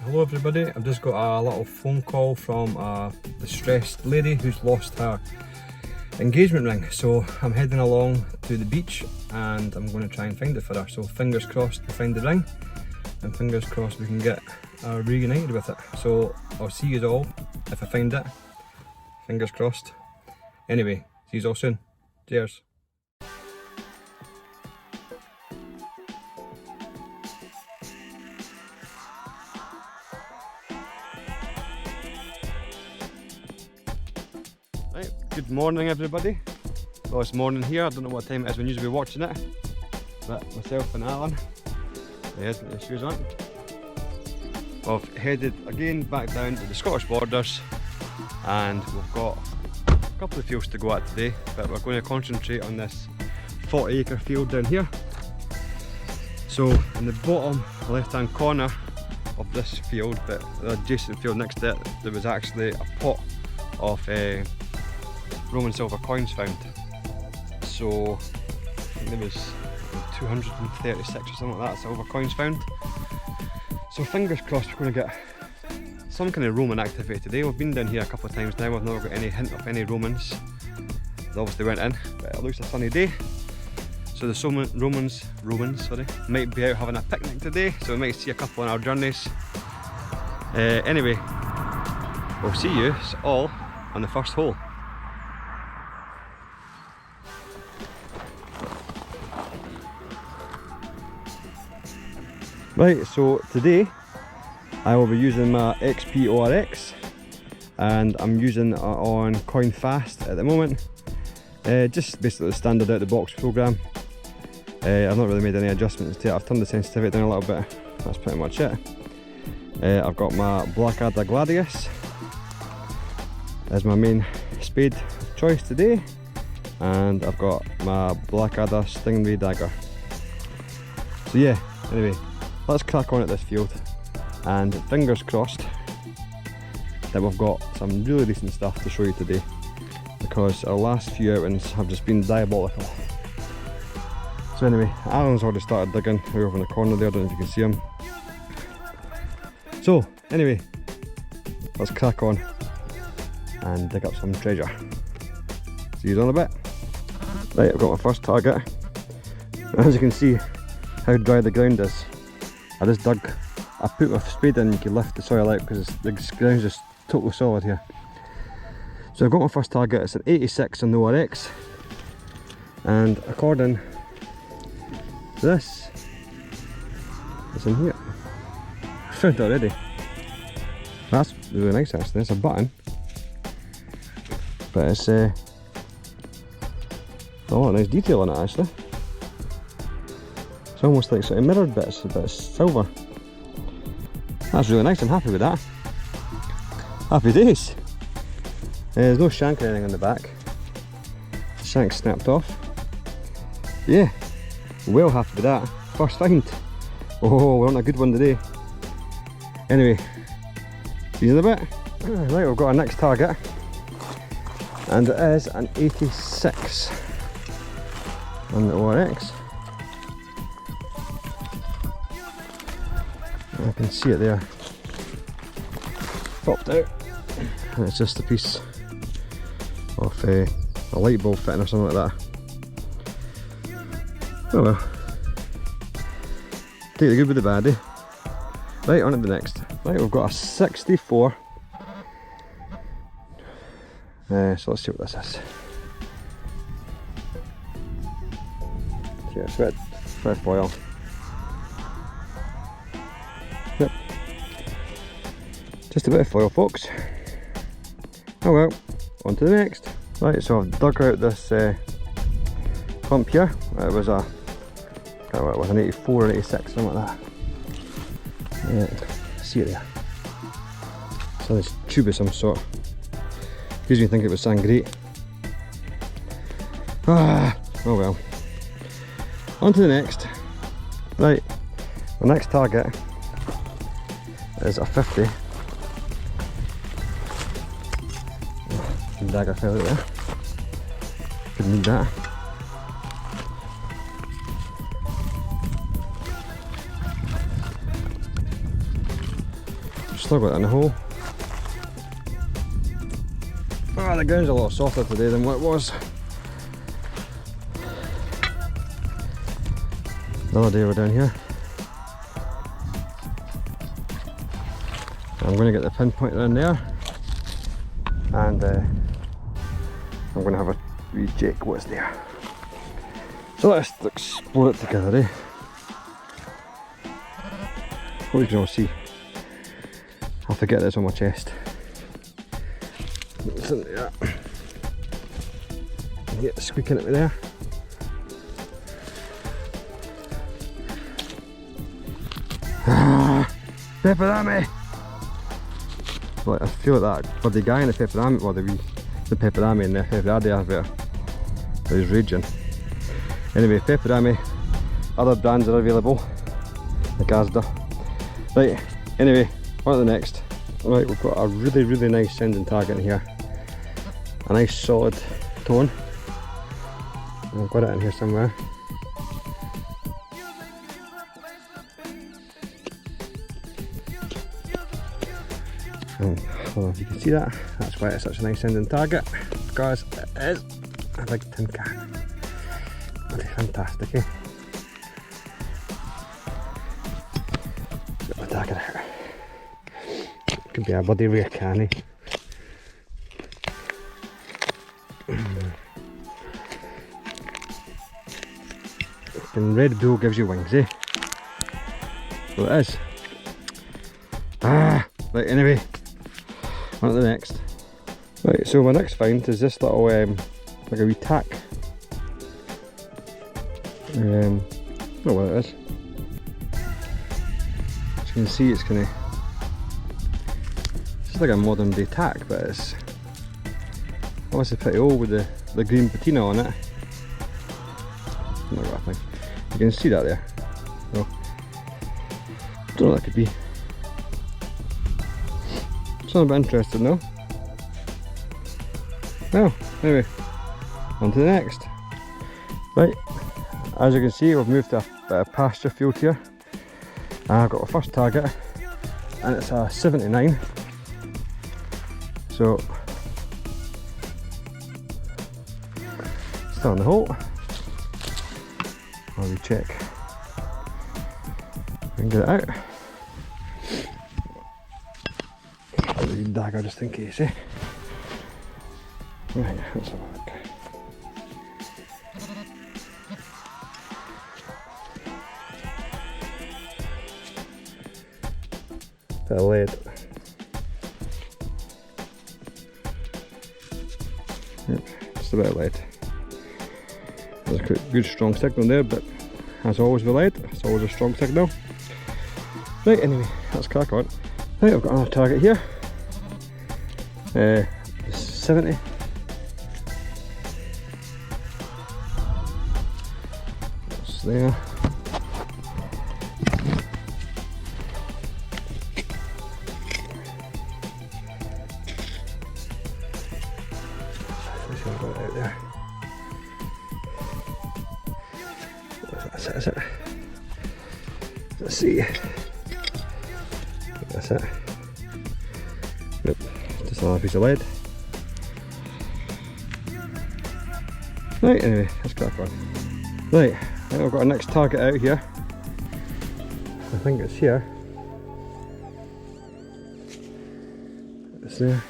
Hello everybody, I've just got a little phone call from a distressed lady who's lost her engagement ring. So I'm heading along to the beach and I'm going to try and find it for her. So fingers crossed we find the ring and fingers crossed we can get reunited with it. So I'll see you all if I find it. Fingers crossed. Anyway, see you all soon. Cheers. Right, good morning everybody. Well, it's morning here, I don't know what time it is when you'll be watching it, but myself and Alan, there's the shoes on. We've headed again back down to the Scottish borders and we've got a couple of fields to go at today, but we're going to concentrate on this 40-acre field down here. So in the bottom left hand corner of this field, but the adjacent field next to it, there was actually a pot of Roman silver coins found. So I think there was 236 or something like that silver coins found. So fingers crossed we're going to get some kind of Roman activity today. We've been down here a couple of times now, we've never got any hint of any Romans. They obviously went in, but it looks a sunny day. So the Romans might be out having a picnic today, so we might see a couple on our journeys. Anyway, we'll see you all on the first hole. Right, so today I will be using my XP-ORX and I'm using it on CoinFast at the moment. Just basically the standard out of the box program. I've not really made any adjustments to it. I've turned the sensitivity down a little bit. That's pretty much it. I've got my Blackadder Gladius as my main spade of choice today, and I've got my Blackadder Stingray Dagger. So yeah, anyway, let's crack on at this field and fingers crossed that we've got some really decent stuff to show you today, because our last few outings have just been diabolical. So anyway, Alan's already started digging over in the corner there, I don't know if you can see him. So anyway, let's crack on and dig up some treasure. See you in a bit. Right, I've got my first target. As you can see how dry the ground is, I put my spade in, you can lift the soil out because the ground's just totally solid here. So I've got my first target, it's an 86 on the ORX, and according to this, it's in here. I found it already. That's really nice actually, it's a button. But it's a lot of nice detail on it actually. It's almost like sort of mirrored bits, but it's silver. That's really nice, I'm happy with that. Happy days. There's no shank or anything on the back. The shank's snapped off. Yeah, well happy with that. First find. Oh, we're on a good one today. Anyway, see you in a bit. Right, we've got our next target. And it is an 86 on the ORX. I can see it there, popped out, and it's just a piece of a light bulb fitting or something like that. Oh well, take the good with the bad, eh? Right, on to the next. Right, we've got a 64. So let's see what this is. Yeah, it's red foil. Yep, just a bit of foil, folks. Oh well, on to the next. Right, so I've dug out this pump here. It was a, I don't know, it was an 84 or 86, something like that. Yeah, see it there. So this tube of some sort. Gives me think it was sangrate. Oh well. On to the next. Right, the next target is a 50. The dagger fell out there. Didn't need that. Still got it in the hole. Ah, the ground's a lot softer today than what it was. The other day we're down here. I'm going to get the pinpoint in there, and I'm going to have a wee check what's there. So let's explore it together, eh? What you can all see. I have to get this on my chest. What's in there? Get squeaking at me there. Ah, Peperami! Like, I feel like that bloody guy in the Peperami, well, the Peperami in the Peperadi advert, he's raging. Anyway, Peperami, other brands are available, like Asda. Right, anyway, on to the next. Right, we've got a really nice sounding target in here. A nice solid tone. I've got it in here somewhere. I don't know if you can see that. That's why it's such a nice sounding target, because it is a big tin can. Bloody fantastic, eh? Get my target out. It could be a bloody rare can, eh? And Red Bull gives you wings, eh? Well, it is. Ah! Right, anyway, on to the next. Right, so my next find is this little, like a wee tack. I don't know what it is. As you can see, it's kind of, it's like a modern day tack, but it's obviously pretty old with the green patina on it. I don't know what I think. You can see that there. So, don't know what that could be. Sounds a bit interesting though. Well, anyway, on to the next. Right, as you can see, we've moved to a bit of pasture field here. I've got a first target, and it's a 79. So, still in the hole. I'll recheck. We can get it out. Dagger just in case, eh? Right, let's have a look. Bit of lead. Yep, just a bit of lead. There's a good strong signal there, but as always with lead, it's always a strong signal. Right, anyway, let's crack on. Right, I've got another target here. 70. That's there. I've got it out there. That's it. Let's see. That's it. Nope. Just another piece of lead. Right, anyway, let's crack on. Right, I think I've got our next target out here. I think it's here. It's there.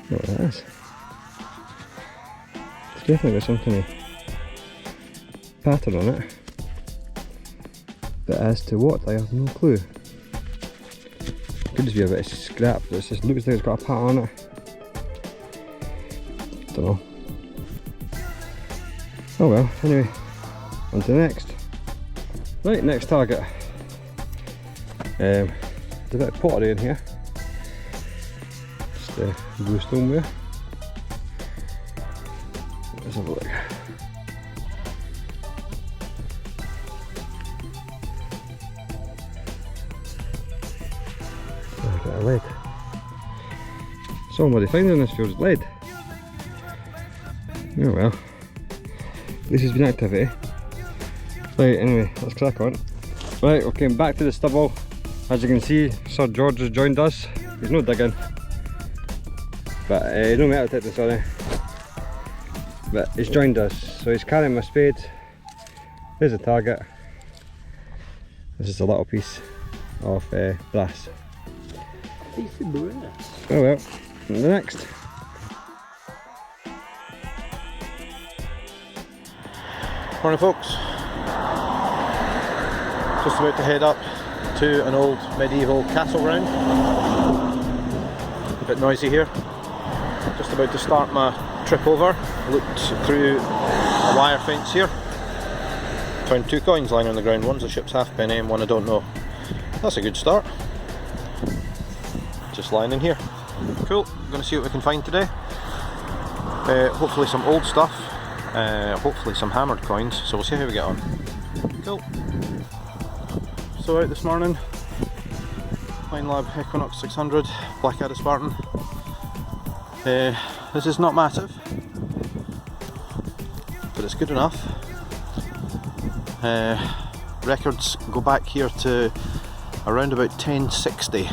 What that is. It's definitely got some kind of pattern on it. But as to what, I have no clue. Could just be a bit of scrap, but it just looks like it's got a pattern on it. Don't know. Oh well, anyway, on to the next. Right, next target. There's a bit of pottery in here. Just blue stoneware. Let's have a look. A bit of lead. Somebody finding this feels lead. Oh well, this has been activity. Right, anyway, let's crack on. Right, we came back to the stubble. As you can see, Sir George has joined us. He's no digging, but no metal detecting, sorry. But he's joined us, so he's carrying my spade. There's a target. This is a little piece of brass. Piece of brass. Oh well, the next. Morning folks. Just about to head up to an old medieval castle ground. A bit noisy here. Just about to start my trip over. Looked through a wire fence here. Found 2 coins lying on the ground. One's a ship's halfpenny and one I don't know. That's a good start. Just lying in here. Cool. I'm going to see what we can find today. Hopefully some old stuff. Hopefully some hammered coins. So we'll see how we get on. Cool. So out this morning, Minelab Equinox 600, Blackadder Spartan. This is not massive, but it's good enough. Records go back here to around about 1060,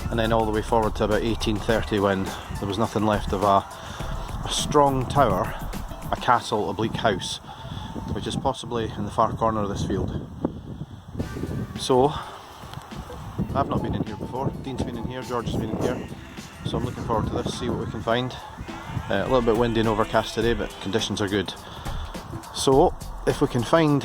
and then all the way forward to about 1830 when there was nothing left of a strong tower, a castle, a bleak house, which is possibly in the far corner of this field. So, I've not been in here before. Dean's been in here, George has been in here, so I'm looking forward to this, see what we can find. A little bit windy and overcast today, but conditions are good. So, if we can find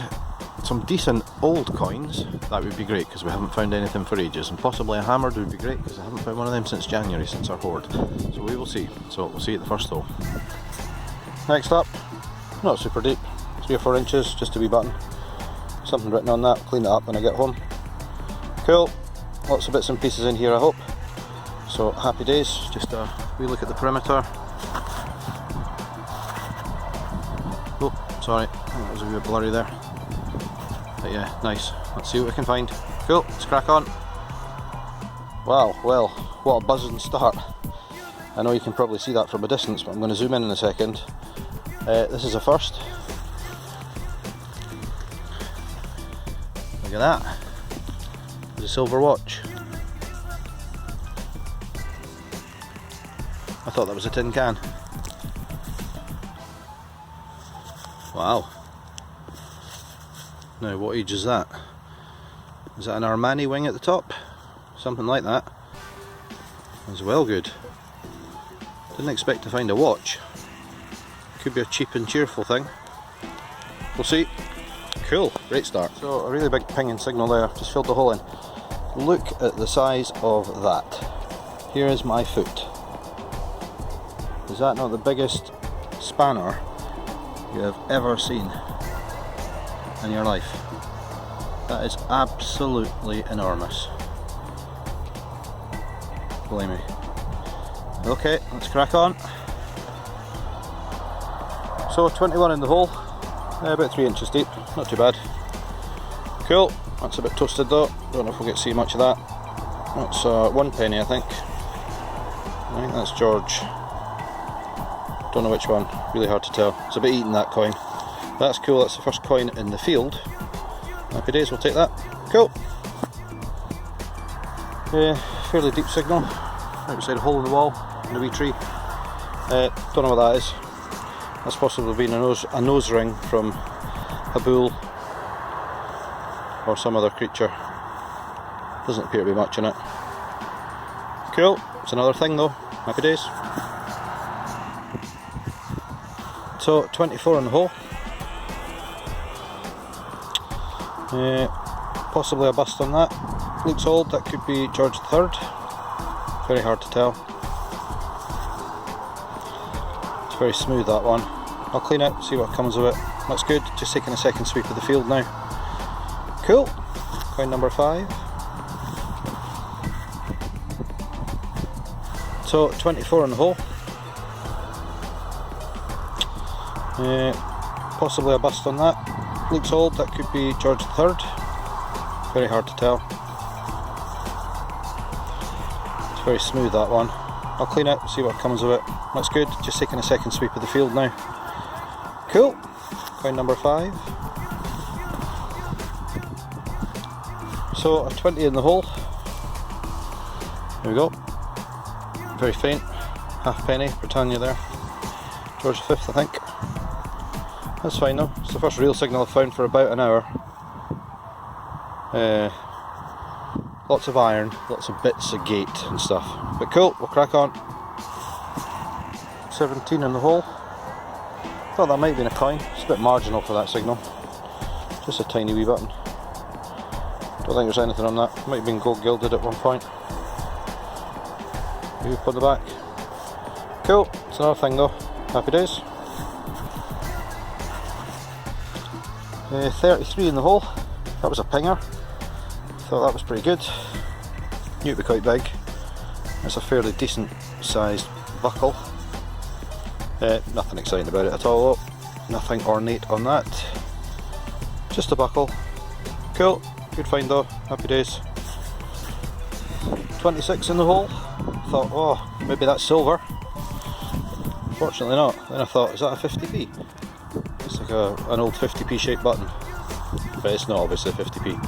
some decent old coins, that would be great, because we haven't found anything for ages, and possibly a hammered would be great, because I haven't found one of them since January, since our hoard. So we will see. So we'll see at the first hole. Next up, not super deep, 3 or 4 inches, just a wee button. Something written on that, clean it up when I get home. Cool, lots of bits and pieces in here I hope. So happy days, just a wee look at the perimeter. Oh, sorry, that was a wee bit blurry there. But yeah, nice, let's see what we can find. Cool, let's crack on. Wow, well, what a buzzing start. I know you can probably see that from a distance, but I'm going to zoom in a second. This is a first. Look at that. It's a silver watch. I thought that was a tin can. Wow. Now what age is that? Is that an Armani wing at the top? Something like that. That's well good. Didn't expect to find a watch. Could be a cheap and cheerful thing. We'll see. Cool, great start. So a really big pinging signal there, just filled the hole in. Look at the size of that. Here is my foot. Is that not the biggest spanner you have ever seen in your life? That is absolutely enormous. Believe me. Okay, let's crack on. So 21 in the hole, about 3 inches deep, not too bad. Cool, that's a bit toasted though, don't know if we'll get to see much of that. That's 1 penny I think. I think that's George. Don't know which one, really hard to tell. It's a bit eaten, that coin. That's cool, that's the first coin in the field. Happy days, we'll take that. Cool. Fairly deep signal. Right beside a hole in the wall, in a wee tree. Don't know what that is. That's possibly been a nose ring from a bull or some other creature. Doesn't appear to be much in it. Cool, it's another thing though. Happy days. So 24 in the hole. Possibly a bust on that. Looks old, that could be George III. Very hard to tell. It's very smooth, that one. I'll clean it, see what comes of it. That's good, just taking a second sweep of the field now. Cool, coin number 5. So 24 in the hole. Possibly a bust on that. Looks old, that could be George III. Very hard to tell. It's very smooth, that one. I'll clean it, see what comes of it. That's good, just taking a second sweep of the field now. Cool, coin number 5. So a 20 in the hole. There we go. Very faint. Half penny, Britannia there. George V, I think. That's fine though. It's the first real signal I've found for about an hour. Lots of iron, lots of bits of gate and stuff. But cool, we'll crack on. 17 in the hole. Thought that might have been a coin. It's a bit marginal for that signal. Just a tiny wee button. Don't think there's anything on that. Might have been gold gilded at one point. Maybe put the back. Cool, it's another thing though. Happy days. 33 in the hole. That was a pinger. Thought that was pretty good. Knew it'd be quite big. It's a fairly decent sized buckle. Nothing exciting about it at all. Nothing ornate on that. Just a buckle. Cool. Good find though. Happy days. 26 in the hole. Thought, oh, maybe that's silver. Fortunately not. Then I thought, is that a 50p? It's like an old 50p shaped button. But it's not obviously 50p.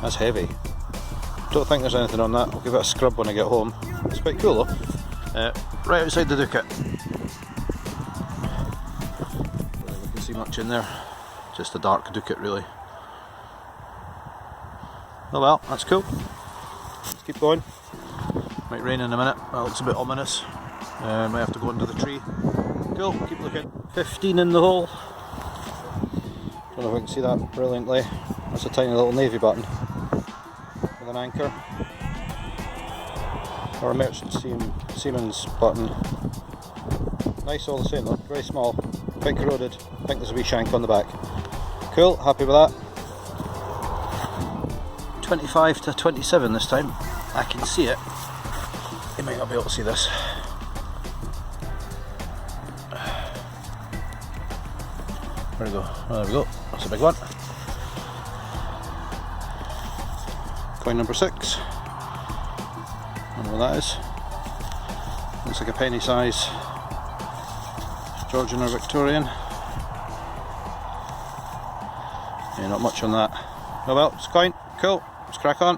That's heavy. Don't think there's anything on that. I'll give it a scrub when I get home. It's quite cool though. Right outside the Ducat. Don't think we can see much in there. Just a dark Ducat really. Oh well, that's cool. Let's keep going. Might rain in a minute. That looks a bit ominous. Might have to go under the tree. Cool, keep looking. 15 in the hole. Don't know if I can see that brilliantly. That's a tiny little navy button with an anchor. Or a merchant seaman's button. Nice all the same though, very small. A bit corroded. I think there's a wee shank on the back. Cool, happy with that. 25 to 27 this time. I can see it. You might not be able to see this. Where we go? Oh, there we go. That's a big one. Coin number 6. I don't know what that is. Looks like a penny size Georgian or Victorian. Yeah, not much on that. Oh well, it's a coin. Cool. Let's crack on.